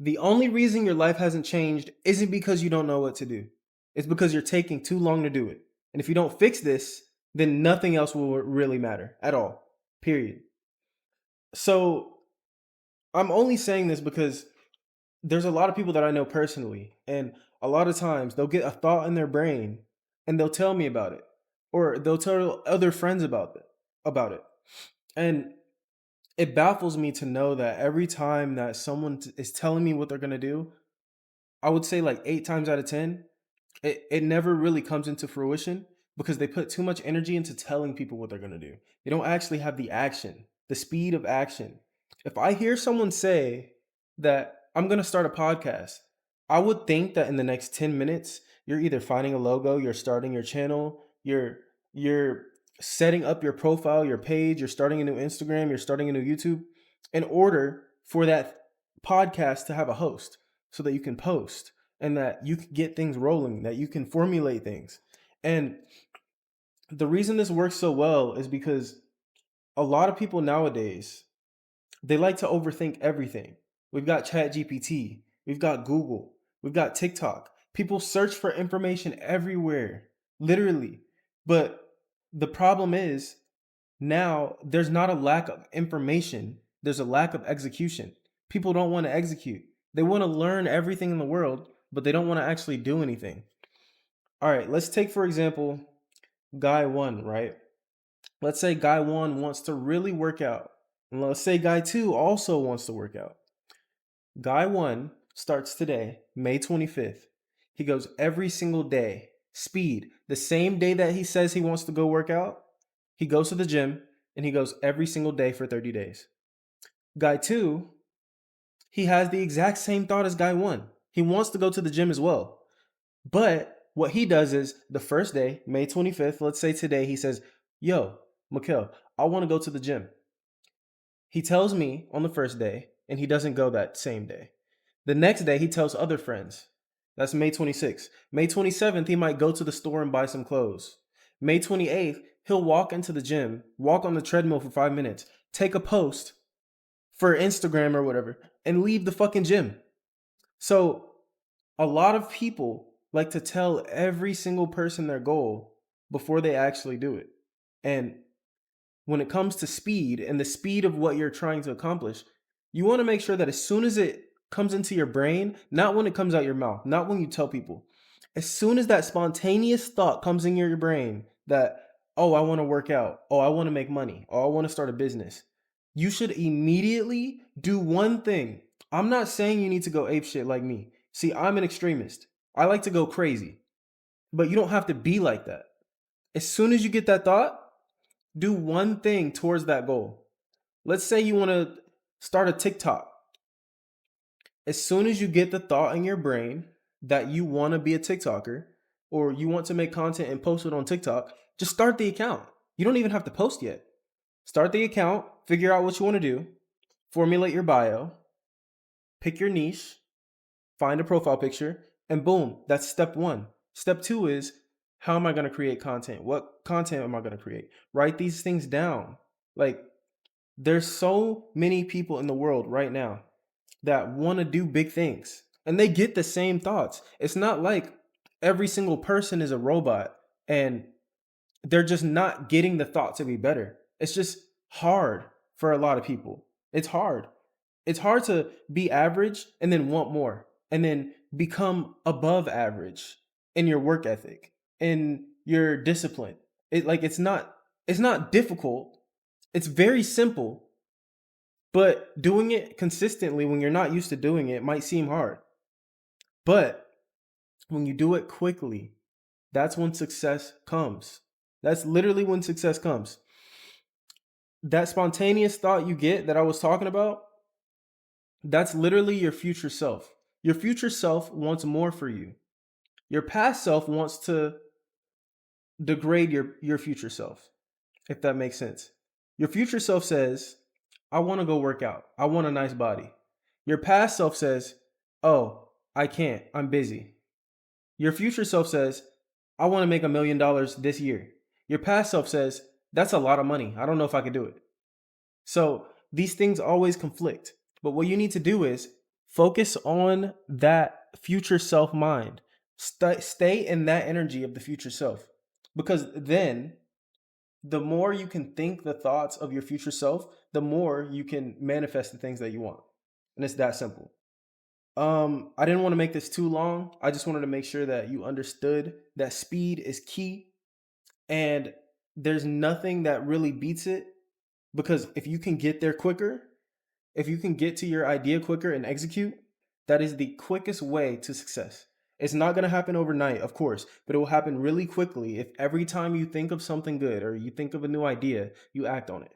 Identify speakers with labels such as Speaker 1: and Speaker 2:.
Speaker 1: The only reason your life hasn't changed isn't because you don't know what to do. It's because you're taking too long to do it. And if you don't fix this, then nothing else will really matter at all. Period. So I'm only saying this because there's a lot of people that I know personally, and a lot of times they'll get a thought in their brain and they'll tell me about it, or they'll tell other friends about it. And it baffles me to know that every time that someone is telling me what they're going to do, I would say like 8 times out of 10, it never really comes into fruition because they put too much energy into telling people what they're going to do. They don't actually have the action, the speed of action. If I hear someone say that I'm going to start a podcast, I would think that in the next 10 minutes, you're either finding a logo, you're starting your channel, you're setting up your profile, your page, you're starting a new Instagram, you're starting a new YouTube in order for that podcast to have a host so that you can post and that you can get things rolling, that you can formulate things. And the reason this works so well is because a lot of people nowadays, they like to overthink everything. We've got ChatGPT, we've got Google, we've got TikTok. People search for information everywhere, literally. But the problem is now there's not a lack of information, there's a lack of execution. People don't want to execute. They want to learn everything in the world, but they don't want to actually do anything. All right, let's take, for example, guy one, right? Let's say guy one wants to really work out. And let's say guy two also wants to work out. Guy one starts today, May 25th. He goes every single day, speed. The same day that he says he wants to go work out, he goes to the gym and he goes every single day for 30 days. Guy two, he has the exact same thought as guy one. He wants to go to the gym as well. But what he does is the first day, May 25th, let's say today, he says, Yo, Makel, I want to go to the gym. He tells me on the first day, and he doesn't go that same day. The next day, he tells other friends. That's May 26th. May 27th, he might go to the store and buy some clothes. May 28th, he'll walk into the gym, walk on the treadmill for 5 minutes, take a post for Instagram or whatever, and leave the fucking gym. So a lot of people like to tell every single person their goal before they actually do it. And when it comes to speed and the speed of what you're trying to accomplish, you want to make sure that as soon as it comes into your brain, not when it comes out your mouth, not when you tell people, as soon as that spontaneous thought comes in your brain that, oh, I want to work out, oh, I want to make money, oh, I want to start a business, you should immediately do one thing. I'm not saying you need to go ape shit like me. See, I'm an extremist. I like to go crazy, but you don't have to be like that. As soon as you get that thought, do one thing towards that goal. Let's say you want to start a TikTok. As soon as you get the thought in your brain that you want to be a TikToker or you want to make content and post it on TikTok, just start the account. You don't even have to post yet. Start the account, figure out what you want to do, formulate your bio, pick your niche, find a profile picture, and boom, that's step one. Step two is, how am I going to create content? What content am I going to create? Write these things down. Like, there's so many people in the world right now that want to do big things and they get the same thoughts. It's not like every single person is a robot and they're just not getting the thought to be better. It's just hard for a lot of people. It's hard. It's hard to be average and then want more and then become above average in your work ethic, in your discipline. It's not difficult. It's very simple, but doing it consistently when you're not used to doing it might seem hard. But when you do it quickly, that's when success comes. That's literally when success comes. That spontaneous thought you get that I was talking about, that's literally your future self. Your future self wants more for you. Your past self wants to degrade your future self, if that makes sense. Your future self says, I want to go work out. I want a nice body. Your past self says, oh, I can't. I'm busy. Your future self says, I want to make $1 million this year. Your past self says, that's a lot of money. I don't know if I could do it. So these things always conflict. But what you need to do is Focus on that future self mind. Stay in that energy of the future self. Because then, the more you can think the thoughts of your future self, the more you can manifest the things that you want. And it's that simple. I didn't want to make this too long. I just wanted to make sure that you understood that speed is key, and there's nothing that really beats it, because if you can get there quicker, if you can get to your idea quicker and execute, that is the quickest way to success. It's not going to happen overnight, of course, but it will happen really quickly if every time you think of something good or you think of a new idea, you act on it.